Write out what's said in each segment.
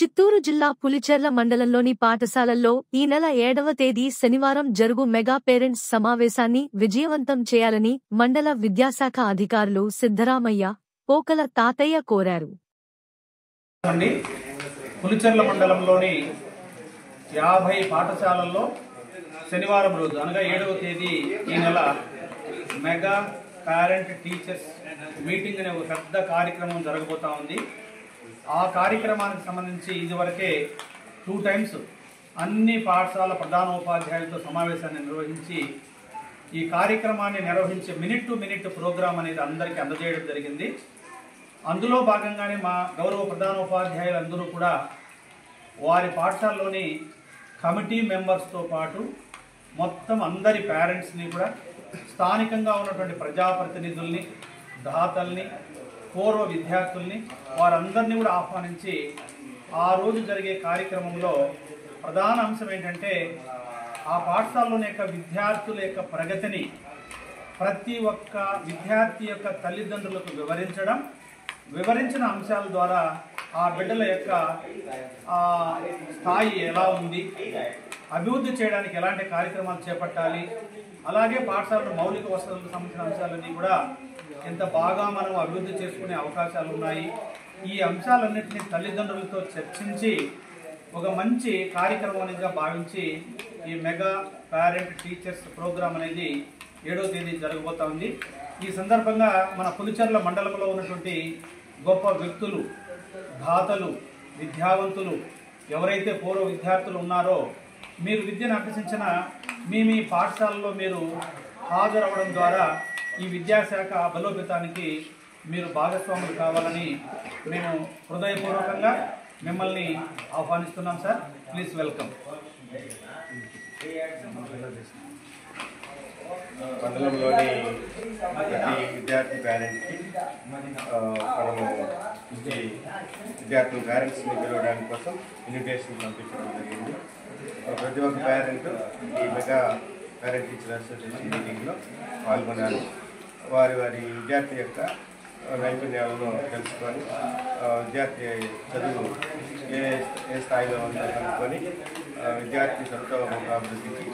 చిత్తూరు జిల్లా పులిచెర్ల మండలంలోని పాఠశాలల్లో ఈ నెల 7వ తేదీ శనివారం జరుగు మెగా పేరెంట్స్ సమావేశాన్ని విజయవంతం చేయాలని మండల విద్యాశాఖ అధికారులు సిద్ధరామయ్య, పోకల తాతయ్య కోరారు. పులిచెర్ల మండలంలోని 50 పాఠశాలల్లో శనివారం రోజు అనగా 7వ తేదీ ఈ నెల మెగా పేరెంట్ టీచర్స్ మీటింగ్ అనే ఒక పెద్ద కార్యక్రమం జరగబోతా ఉంది. ఆ కార్యక్రమానికి సంబంధించి ఇదివరకే 2 times అన్ని పాఠశాల ప్రధానోపాధ్యాయులతో సమావేశాన్ని నిర్వహించి ఈ కార్యక్రమాన్ని నిర్వహించే మినిట్ టు మినిట్ ప్రోగ్రాం అనేది అందరికీ అందజేయడం జరిగింది. అందులో భాగంగానే మా గౌరవ ప్రధానోపాధ్యాయులందరూ కూడా వారి పాఠశాలలోని కమిటీ మెంబర్స్తో పాటు మొత్తం అందరి పేరెంట్స్ని కూడా స్థానికంగా ఉన్నటువంటి ప్రజాప్రతినిధుల్ని, దాతల్ని, పూర్వ విద్యార్థుల్ని వారందరినీ కూడా ఆహ్వానించి ఆ రోజు జరిగే కార్యక్రమంలో ప్రధాన అంశం ఏంటంటే ఆ పాఠశాలలోని యొక్క విద్యార్థుల యొక్క ప్రగతిని ప్రతి ఒక్క విద్యార్థి యొక్క తల్లిదండ్రులకు వివరించిన అంశాల ద్వారా ఆ బిడ్డల యొక్క స్థాయి ఎలా ఉంది, అభివృద్ధి చేయడానికి ఎలాంటి కార్యక్రమాలు చేపట్టాలి, అలాగే పాఠశాలలో మౌలిక వసతులకు సంబంధించిన అంశాలన్నీ కూడా ఎంత బాగా మనం అభివృద్ధి చేసుకునే అవకాశాలు ఉన్నాయి. ఈ అంశాలన్నింటినీ తల్లిదండ్రులతో చర్చించి ఒక మంచి కార్యక్రమం అనేదిగా భావించి ఈ మెగా పేరెంట్ టీచర్స్ ప్రోగ్రాం అనేది 7వ తేదీ జరగబోతా ఉంది. ఈ సందర్భంగా మన పులిచెర్ల మండలంలో ఉన్నటువంటి గొప్ప వ్యక్తులు, దాతలు, విద్యావంతులు ఎవరైతే పూర్వ విద్యార్థులు ఉన్నారో మీరు విద్యను అభ్యసించిన మీ పాఠశాలలో మీరు హాజరవ్వడం ద్వారా ఈ విద్యాశాఖ బలోపేతానికి మీరు భాగస్వాములు కావాలని మేము హృదయపూర్వకంగా మిమ్మల్ని ఆహ్వానిస్తున్నాం సార్. Please welcome. మండలంలోని ప్రతి విద్యార్థి పేరెంట్కి మనము విద్యార్థుల పేరెంట్స్ని పిలవడానికి కోసం ఇన్విటేషన్ పంపించడం జరిగింది. ప్రతి ఒక్క పేరెంట్ ఈ మెగా పేరెంట్ టీచర్ అసోసియేషన్ మీటింగ్లో పాల్గొనాలి. వారి విద్యార్థి యొక్క నైపుణ్యాలను తెలుసుకొని విద్యార్థి చదువు ఏ స్థాయిలో ఉందో కనుక్కొని విద్యార్థి సర్వతోముఖాభివృద్ధికి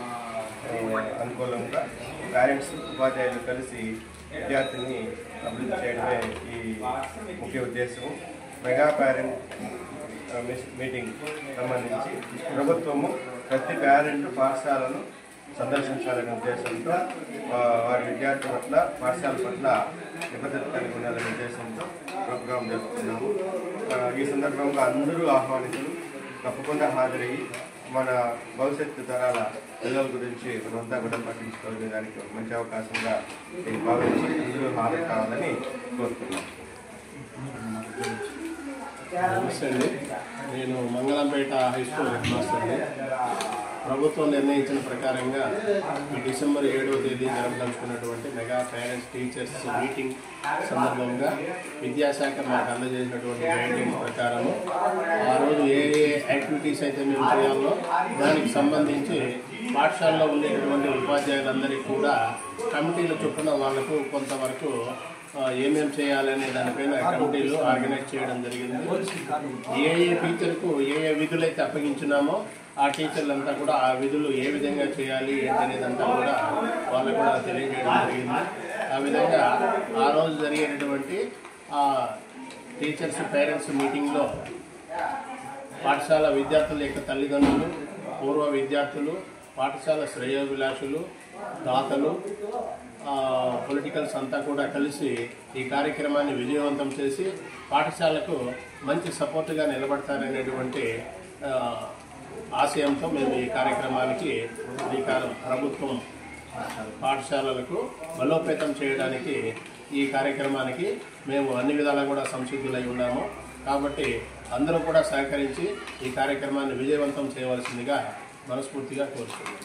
అనుకూలంగా పేరెంట్స్, ఉపాధ్యాయులు కలిసి విద్యార్థిని అభివృద్ధి చేయడమే ఈ ముఖ్య ఉద్దేశము. మెగా పేరెంట్ మీటింగ్ సంబంధించి ప్రభుత్వము ప్రతి పేరెంట్ పాఠశాలను సందర్శించాలనే ఉద్దేశంతో వారి విద్యార్థుల పట్ల, పాఠశాల పట్ల నిబద్ధత కలిగి ఉండాలనే ఉద్దేశంతో ప్రోగ్రాం జరుపుతున్నాము. ఈ సందర్భంగా అందరూ ఆహ్వానితులు తప్పకుండా హాజరయ్యి మన భవిష్యత్తు తరాల పిల్లల గురించి మనమంతా కూడా పట్టించుకోవాలనే దానికి మంచి అవకాశంగా నేను భావించి అందరూ హాజరు కావాలని కోరుతున్నాను. నమస్తే అండి. నేను మంగళంపేట హై స్కూల్ హెడ్ మాస్టర్ని. ప్రభుత్వం నిర్ణయించిన ప్రకారంగా ఈ డిసెంబర్ 7వ తేదీ జరపదలుచుకున్నటువంటి మెగా పేరెంట్స్ టీచర్స్ మీటింగ్ సందర్భంగా విద్యాశాఖ మాకు అందజేసినటువంటి గైడ్లైన్స్ ప్రకారము ఆ రోజు ఏ యాక్టివిటీస్ అయితే మేము చేయాలో దానికి సంబంధించి పాఠశాలలో ఉండేటటువంటి ఉపాధ్యాయులందరికీ కూడా కమిటీల చొప్పున వాళ్లకు కొంతవరకు ఏమేమి చేయాలనే దానిపైన కమిటీలు ఆర్గనైజ్ చేయడం జరిగింది. ఏ టీచర్కు ఏ విధులైతే అప్పగించినామో ఆ టీచర్లంతా కూడా ఆ విధులు ఏ విధంగా చేయాలి ఏంటనేదంతా కూడా వాళ్ళకు కూడా తెలియజేయడం జరిగింది. ఆ విధంగా ఆ రోజు జరిగేటటువంటి టీచర్స్ పేరెంట్స్ మీటింగ్లో పాఠశాల విద్యార్థుల యొక్క తల్లిదండ్రులు, పూర్వ విద్యార్థులు, పాఠశాల శ్రేయోభిలాషులు, దాతలు, పొలిటికల్స్ అంతా కూడా కలిసి ఈ కార్యక్రమాన్ని విజయవంతం చేసి పాఠశాలకు మంచి సపోర్టుగా నిలబడతారనేటువంటి ఆశయంతో మేము ఈ కార్యక్రమానికి ప్రభుత్వం పాఠశాలలకు బలోపేతం చేయడానికి ఈ కార్యక్రమానికి మేము అన్ని విధాలా కూడా సంసిద్ధులై ఉన్నాము. కాబట్టి అందరూ కూడా సహకరించి ఈ కార్యక్రమాన్ని విజయవంతం చేయవలసిందిగా మనస్ఫూర్తిగా కోరుతున్నాము.